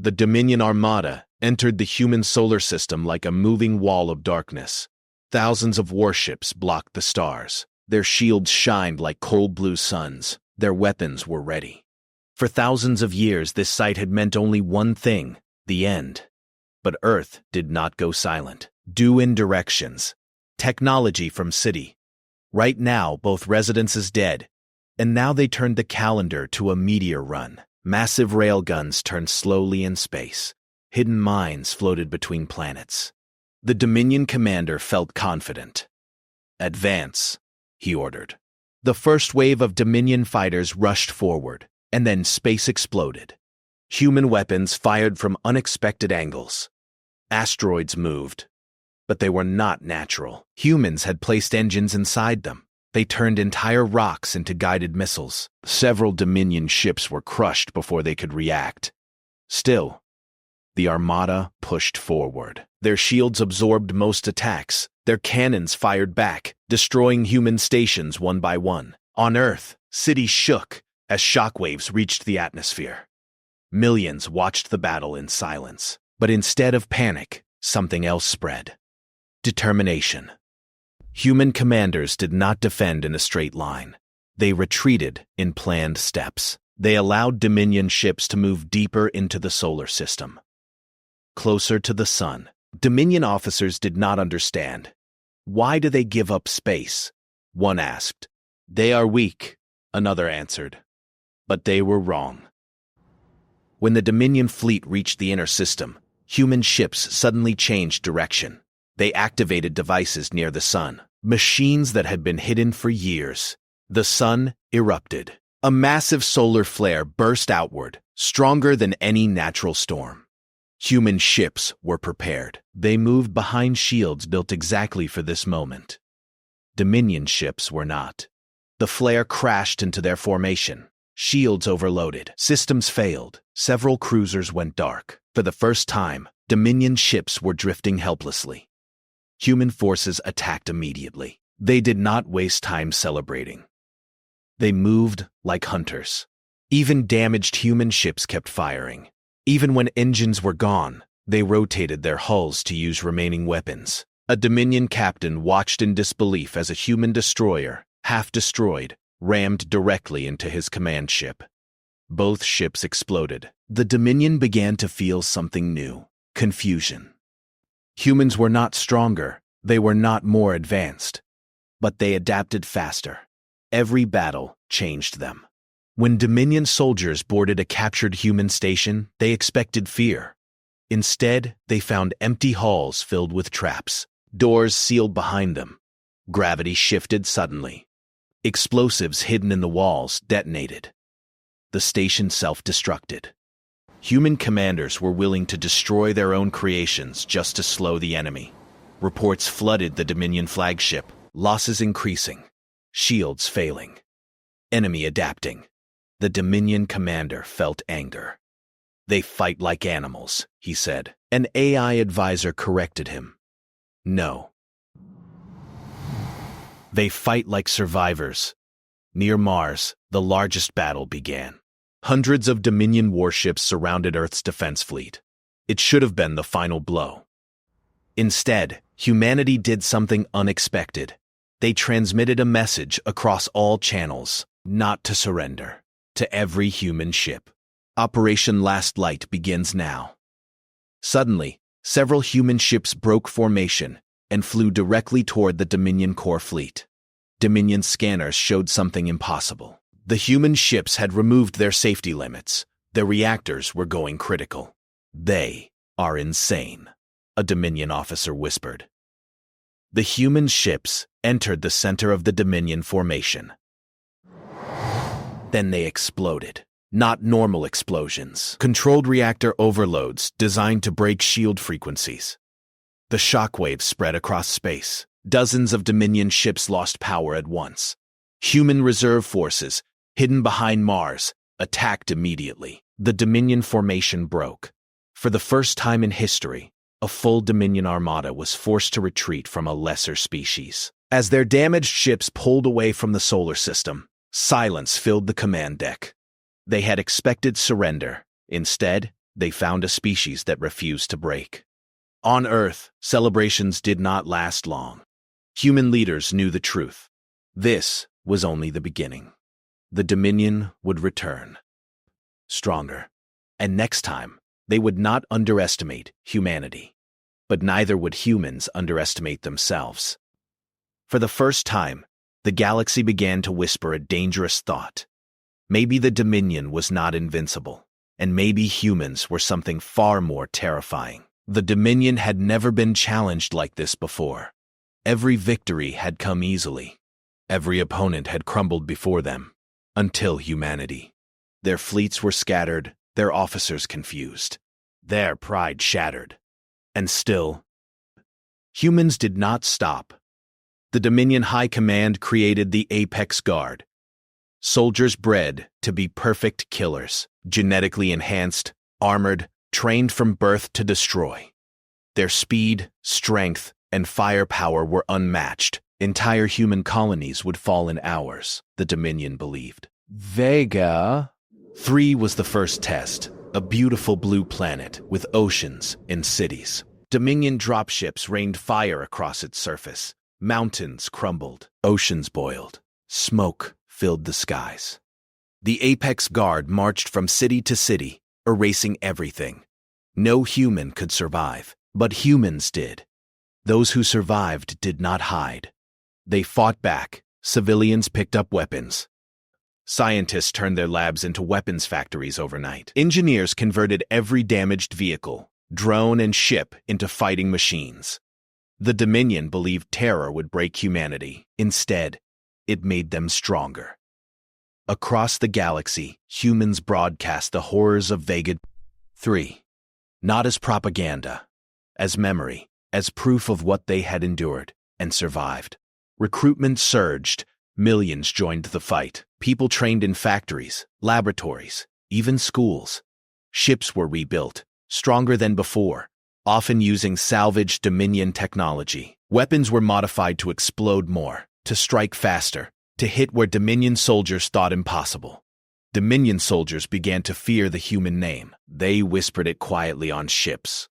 The Dominion Armada entered the human solar system like a moving wall of darkness. Thousands of warships blocked the stars. Their shields shined like cold blue suns. Their weapons were ready. For thousands of years, this sight had meant only one thing: the end. But Earth did not go silent. Due in directions. Technology from city. Right now, both residents is dead. And now they turned the calendar to a meteor run. Massive railguns turned slowly in space. Hidden mines floated between planets. The Dominion commander felt confident. "Advance," he ordered. The first wave of Dominion fighters rushed forward, and then space exploded. Human weapons fired from unexpected angles. Asteroids moved, but they were not natural. Humans had placed engines inside them. They turned entire rocks into guided missiles. Several Dominion ships were crushed before they could react. Still, the Armada pushed forward. Their shields absorbed most attacks. Their cannons fired back, destroying human stations one by one. On Earth, cities shook as shockwaves reached the atmosphere. Millions watched the battle in silence. But instead of panic, something else spread. Determination. Human commanders did not defend in a straight line. They retreated in planned steps. They allowed Dominion ships to move deeper into the solar system. Closer to the sun. Dominion officers did not understand. "Why do they give up space?" one asked. "They are weak," another answered. But they were wrong. When the Dominion fleet reached the inner system, human ships suddenly changed direction. They activated devices near the sun, machines that had been hidden for years. The sun erupted. A massive solar flare burst outward, stronger than any natural storm. Human ships were prepared. They moved behind shields built exactly for this moment. Dominion ships were not. The flare crashed into their formation. Shields overloaded. Systems failed. Several cruisers went dark. For the first time, Dominion ships were drifting helplessly. Human forces attacked immediately. They did not waste time celebrating. They moved like hunters. Even damaged human ships kept firing. Even when engines were gone, they rotated their hulls to use remaining weapons. A Dominion captain watched in disbelief as a human destroyer, half destroyed, rammed directly into his command ship. Both ships exploded. The Dominion began to feel something new: confusion. Humans were not stronger, they were not more advanced, but they adapted faster. Every battle changed them. When Dominion soldiers boarded a captured human station, they expected fear. Instead, they found empty halls filled with traps, doors sealed behind them. Gravity shifted suddenly. Explosives hidden in the walls detonated. The station self-destructed. Human commanders were willing to destroy their own creations just to slow the enemy. Reports flooded the Dominion flagship, losses increasing, shields failing, enemy adapting. The Dominion commander felt anger. "They fight like animals," he said. An AI advisor corrected him. "No. They fight like survivors." Near Mars, the largest battle began. Hundreds of Dominion warships surrounded Earth's defense fleet. It should have been the final blow. Instead, humanity did something unexpected. They transmitted a message across all channels: not to surrender. To every human ship. Operation Last Light begins now. Suddenly, several human ships broke formation and flew directly toward the Dominion core fleet. Dominion scanners showed something impossible. The human ships had removed their safety limits. Their reactors were going critical. "They are insane," a Dominion officer whispered. The human ships entered the center of the Dominion formation. Then they exploded. Not normal explosions. Controlled reactor overloads designed to break shield frequencies. The shockwaves spread across space. Dozens of Dominion ships lost power at once. Human reserve forces, hidden behind Mars, attacked immediately. The Dominion formation broke. For the first time in history, a full Dominion armada was forced to retreat from a lesser species. As their damaged ships pulled away from the solar system, silence filled the command deck. They had expected surrender. Instead, They found a species that refused to break. On Earth, celebrations did not last long. Human leaders knew the truth. This was only the beginning. The Dominion would return. Stronger. And next time, they would not underestimate humanity. But neither would humans underestimate themselves. For the first time, the galaxy began to whisper a dangerous thought. Maybe the Dominion was not invincible, and maybe humans were something far more terrifying. The Dominion had never been challenged like this before. Every victory had come easily. Every opponent had crumbled before them, until humanity. Their fleets were scattered, their officers confused, their pride shattered. And still, humans did not stop. The Dominion High Command created the Apex Guard. Soldiers bred to be perfect killers, genetically enhanced, armored, trained from birth to destroy. Their speed, strength, and firepower were unmatched. Entire human colonies would fall in hours, the Dominion believed. Vega 3 was the first test, a beautiful blue planet with oceans and cities. Dominion dropships rained fire across its surface. Mountains crumbled, oceans boiled, smoke filled the skies. The Apex Guard marched from city to city, erasing everything. No human could survive, but humans did. Those who survived did not hide. They fought back. Civilians picked up weapons. Scientists turned their labs into weapons factories overnight. Engineers converted every damaged vehicle, drone and ship into fighting machines. The Dominion believed terror would break humanity. Instead, it made them stronger. Across the galaxy, humans broadcast the horrors of Vega 3. Not as propaganda, as memory, as proof of what they had endured and survived. Recruitment surged. Millions joined the fight. People trained in factories, laboratories, even schools. Ships were rebuilt, stronger than before, often using salvaged Dominion technology. Weapons were modified to explode more, to strike faster, to hit where Dominion soldiers thought impossible. Dominion soldiers began to fear the human name. They whispered it quietly on ships.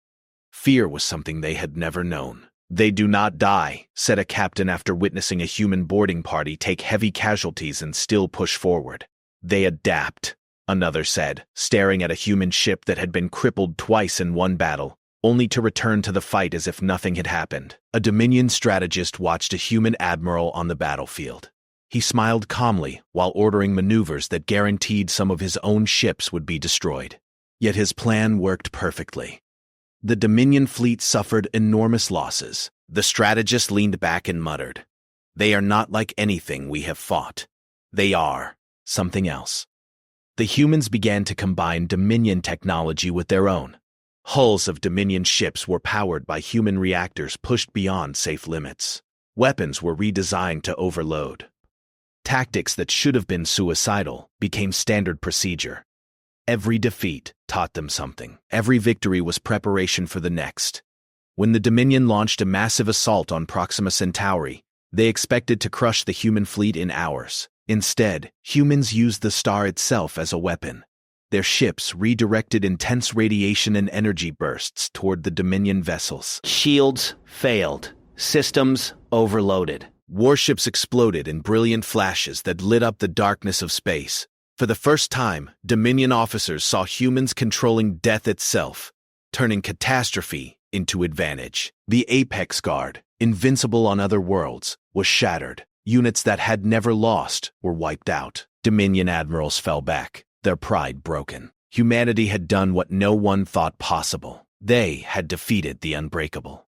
Fear was something they had never known. "They do not die," said a captain after witnessing a human boarding party take heavy casualties and still push forward. "They adapt," another said, staring at a human ship that had been crippled twice in one battle, only to return to the fight as if nothing had happened. A Dominion strategist watched a human admiral on the battlefield. He smiled calmly while ordering maneuvers that guaranteed some of his own ships would be destroyed. Yet his plan worked perfectly. The Dominion fleet suffered enormous losses. The strategist leaned back and muttered, "They are not like anything we have fought. They are something else." The humans began to combine Dominion technology with their own. Hulls of Dominion ships were powered by human reactors pushed beyond safe limits. Weapons were redesigned to overload. Tactics that should have been suicidal became standard procedure. Every defeat taught them something. Every victory was preparation for the next. When the Dominion launched a massive assault on Proxima Centauri, they expected to crush the human fleet in hours. Instead, humans used the star itself as a weapon. Their ships redirected intense radiation and energy bursts toward the Dominion vessels. Shields failed. Systems overloaded. Warships exploded in brilliant flashes that lit up the darkness of space. For the first time, Dominion officers saw humans controlling death itself, turning catastrophe into advantage. The Apex Guard, invincible on other worlds, was shattered. Units that had never lost were wiped out. Dominion admirals fell back, their pride broken. Humanity had done what no one thought possible. They had defeated the unbreakable.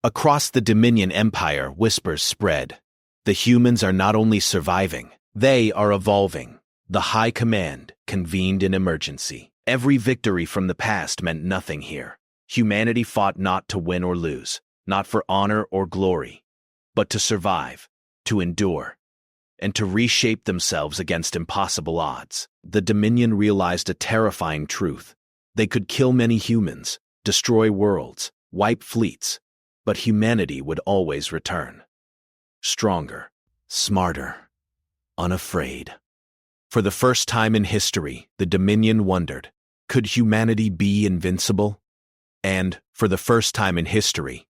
Across the Dominion Empire, whispers spread. The humans are not only surviving, they are evolving. The High Command convened in emergency. Every victory from the past meant nothing here. Humanity fought not to win or lose, not for honor or glory, but to survive, to endure, and to reshape themselves against impossible odds. The Dominion realized a terrifying truth. They could kill many humans, destroy worlds, wipe fleets, but humanity would always return. Stronger, smarter, unafraid. For the first time in history, the Dominion wondered, Could humanity be invincible? And, for the first time in history,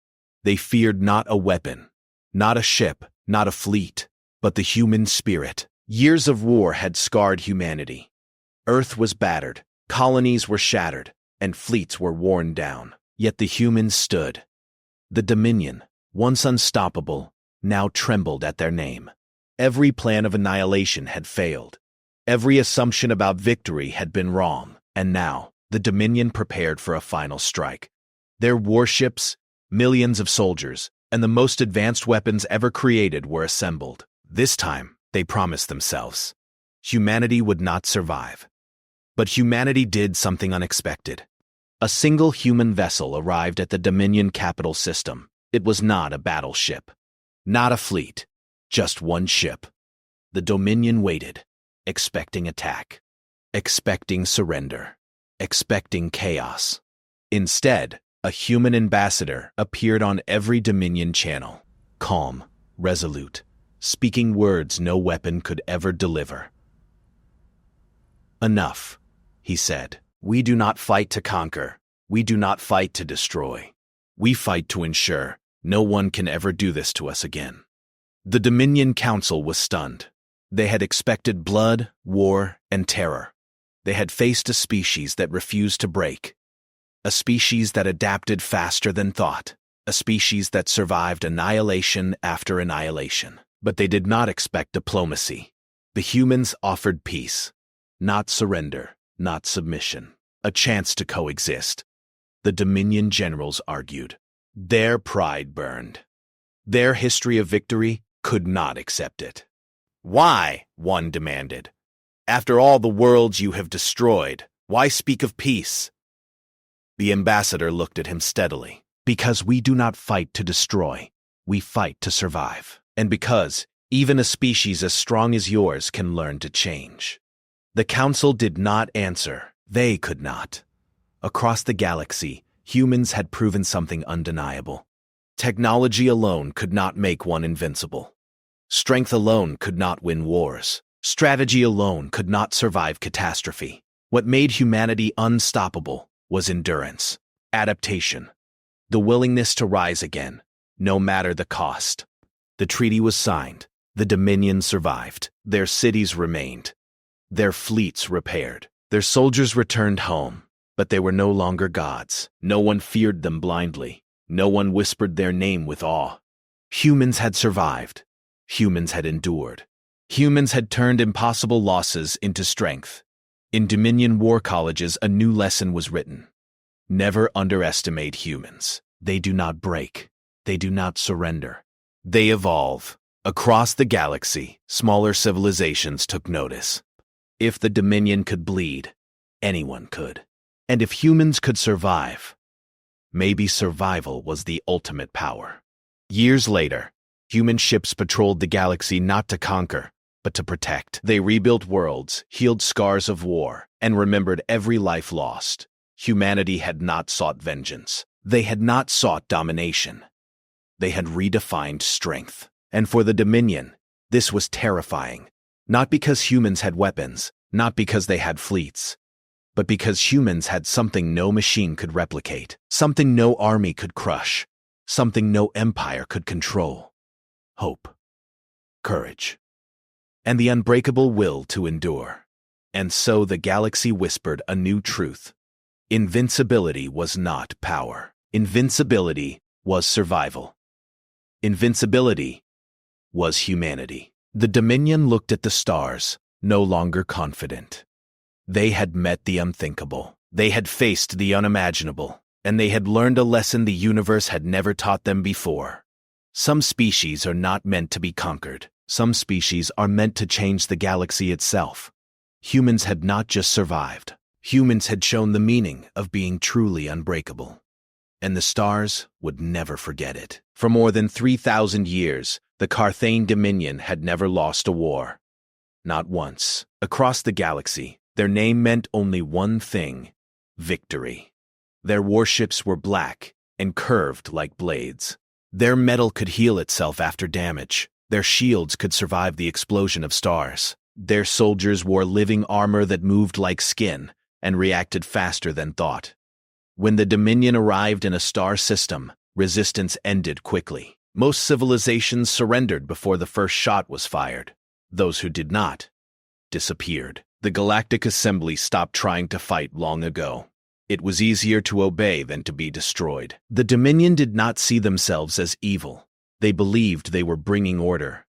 they feared not a weapon, not a ship, not a fleet, but the human spirit. Years of war had scarred humanity. Earth was battered, colonies were shattered, and fleets were worn down. Yet the humans stood. The Dominion, once unstoppable, now trembled at their name. Every plan of annihilation had failed. Every assumption about victory had been wrong, and now, the Dominion prepared for a final strike. Their warships, millions of soldiers, and the most advanced weapons ever created were assembled. This time, they promised themselves, humanity would not survive. But humanity did something unexpected. A single human vessel arrived at the Dominion capital system. It was not a battleship, not a fleet, just one ship. The Dominion waited, expecting attack, expecting surrender, expecting chaos. Instead, a human ambassador appeared on every Dominion channel, calm, resolute, speaking words no weapon could ever deliver. "Enough," he said. "We do not fight to conquer. We do not fight to destroy. We fight to ensure no one can ever do this to us again." The Dominion Council was stunned. They had expected blood, war, and terror. They had faced a species that refused to break, a species that adapted faster than thought, a species that survived annihilation after annihilation. But they did not expect diplomacy. The humans offered peace, not surrender, not submission, a chance to coexist. The Dominion generals argued. Their pride burned. Their history of victory could not accept it. "Why?" one demanded. "After all the worlds you have destroyed, why speak of peace?" The ambassador looked at him steadily. "Because we do not fight to destroy, we fight to survive. And because even a species as strong as yours can learn to change." The council did not answer. They could not. Across the galaxy, humans had proven something undeniable. Technology alone could not make one invincible. Strength alone could not win wars. Strategy alone could not survive catastrophe. What made humanity unstoppable was endurance, adaptation, the willingness to rise again, no matter the cost. The treaty was signed. The Dominion survived. Their cities remained. Their fleets repaired. Their soldiers returned home. But they were no longer gods. No one feared them blindly. No one whispered their name with awe. Humans had survived. Humans had endured. Humans had turned impossible losses into strength. In Dominion war colleges, a new lesson was written. Never underestimate humans. They do not break. They do not surrender. They evolve. Across the galaxy, smaller civilizations took notice. If the Dominion could bleed, anyone could. And if humans could survive, maybe survival was the ultimate power. Years later, human ships patrolled the galaxy not to conquer, but to protect. They rebuilt worlds, healed scars of war, and remembered every life lost. Humanity had not sought vengeance. They had not sought domination. They had redefined strength. And for the Dominion, this was terrifying. Not because humans had weapons, not because they had fleets, but because humans had something no machine could replicate, something no army could crush, something no empire could control. Hope, courage, and the unbreakable will to endure. And so the galaxy whispered a new truth. Invincibility was not power. Invincibility was survival. Invincibility was humanity. The Dominion looked at the stars, no longer confident. They had met the unthinkable. They had faced the unimaginable, and they had learned a lesson the universe had never taught them before. Some species are not meant to be conquered. Some species are meant to change the galaxy itself. Humans had not just survived. Humans had shown the meaning of being truly unbreakable. And the stars would never forget it. For more than 3,000 years, the Carthane Dominion had never lost a war. Not once. Across the galaxy, their name meant only one thing: victory. Their warships were black and curved like blades. Their metal could heal itself after damage. Their shields could survive the explosion of stars. Their soldiers wore living armor that moved like skin, and reacted faster than thought. When the Dominion arrived in a star system, resistance ended quickly. Most civilizations surrendered before the first shot was fired. Those who did not disappeared. The Galactic Assembly stopped trying to fight long ago. It was easier to obey than to be destroyed. The Dominion did not see themselves as evil. They believed they were bringing order,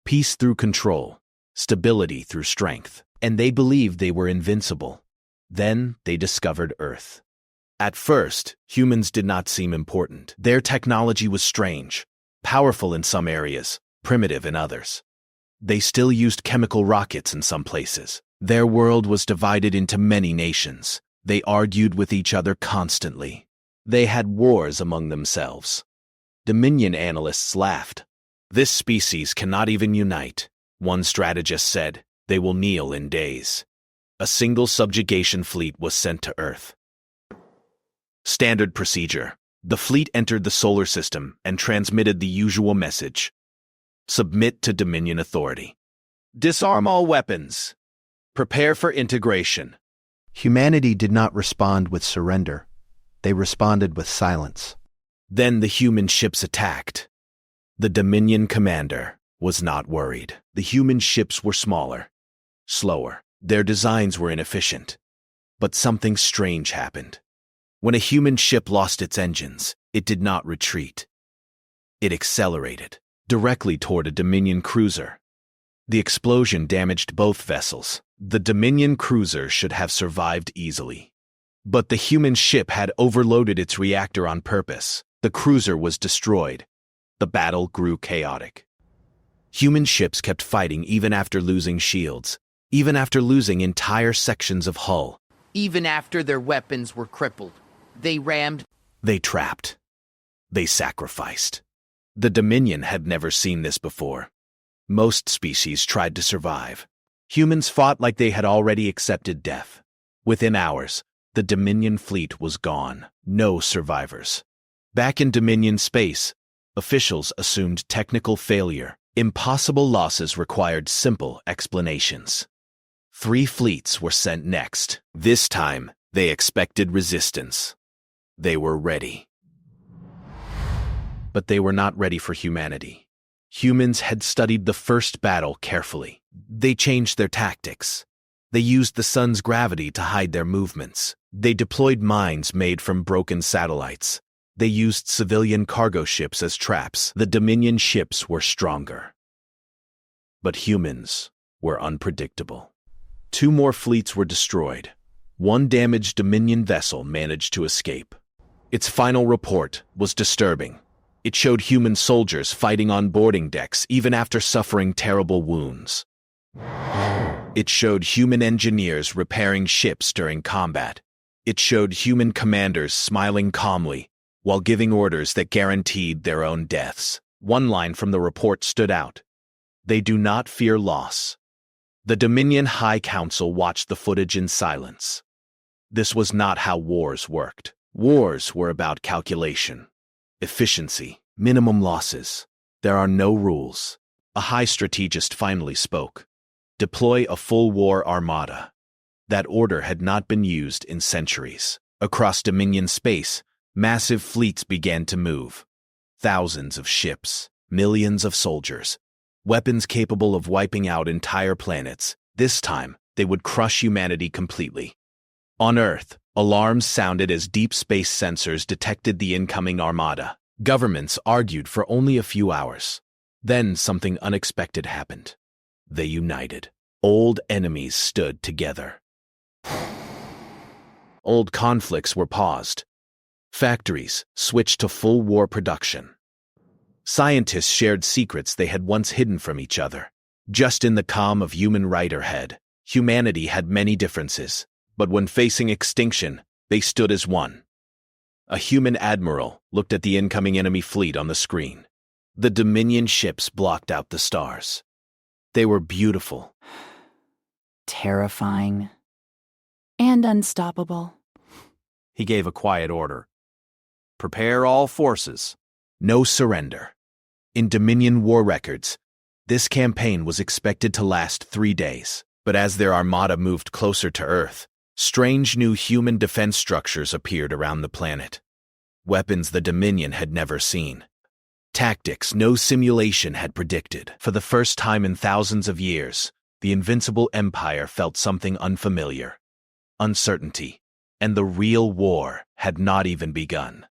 peace through control, stability through strength, and they believed they were invincible. Then they discovered Earth. At first, humans did not seem important. Their technology was strange, powerful in some areas, primitive in others. They still used chemical rockets in some places. Their world was divided into many nations. They argued with each other constantly. They had wars among themselves. Dominion analysts laughed. This species cannot even unite. One strategist said, they will kneel in days. A single subjugation fleet was sent to Earth. Standard procedure. The fleet entered the solar system and transmitted the usual message. Submit to Dominion authority. Disarm all weapons. Prepare for integration. Humanity did not respond with surrender. They responded with silence. Then the human ships attacked. The Dominion commander was not worried. The human ships were smaller, slower. Their designs were inefficient. But something strange happened. When a human ship lost its engines, it did not retreat. It accelerated directly toward a Dominion cruiser. The explosion damaged both vessels. The Dominion cruiser should have survived easily. But the human ship had overloaded its reactor on purpose. The cruiser was destroyed. The battle grew chaotic. Human ships kept fighting even after losing shields, even after losing entire sections of hull. Even after their weapons were crippled, they rammed. They trapped. They sacrificed. The Dominion had never seen this before. Most species tried to survive. Humans fought like they had already accepted death. Within hours, the Dominion fleet was gone. No survivors. Back in Dominion space, officials assumed technical failure. Impossible losses required simple explanations. 3 fleets were sent next. This time, they expected resistance. They were ready. But they were not ready for humanity. Humans had studied the first battle carefully. They changed their tactics. They used the sun's gravity to hide their movements. They deployed mines made from broken satellites. They used civilian cargo ships as traps. The Dominion ships were stronger. But humans were unpredictable. 2 more fleets were destroyed. 1 damaged Dominion vessel managed to escape. Its final report was disturbing. It showed human soldiers fighting on boarding decks even after suffering terrible wounds. It showed human engineers repairing ships during combat. It showed human commanders smiling calmly while giving orders that guaranteed their own deaths. One line from the report stood out. They do not fear loss. The Dominion High Council watched the footage in silence. This was not how wars worked. Wars were about calculation, efficiency, minimum losses. There are no rules. A high strategist finally spoke. Deploy a full war armada. That order had not been used in centuries. Across Dominion space, massive fleets began to move. Thousands of ships, millions of soldiers, weapons capable of wiping out entire planets. This time, they would crush humanity completely. On Earth, alarms sounded as deep space sensors detected the incoming armada. Governments argued for only a few hours. Then something unexpected happened. They united. Old enemies stood together. Old conflicts were paused. Factories switched to full war production. Scientists shared secrets they had once hidden from each other. Just in the calm of human right ahead, humanity had many differences, but when facing extinction, they stood as one. A human admiral looked at the incoming enemy fleet on the screen. The Dominion ships blocked out the stars. They were beautiful, terrifying, and unstoppable. He gave a quiet order. Prepare all forces. No surrender. In Dominion war records, this campaign was expected to last 3 days, but as their armada moved closer to Earth, Strange new human defense structures appeared around the planet. Weapons the Dominion had never seen. Tactics no simulation had predicted. For the first time in thousands of years, the Invincible Empire felt something unfamiliar. Uncertainty. And the real war had not even begun.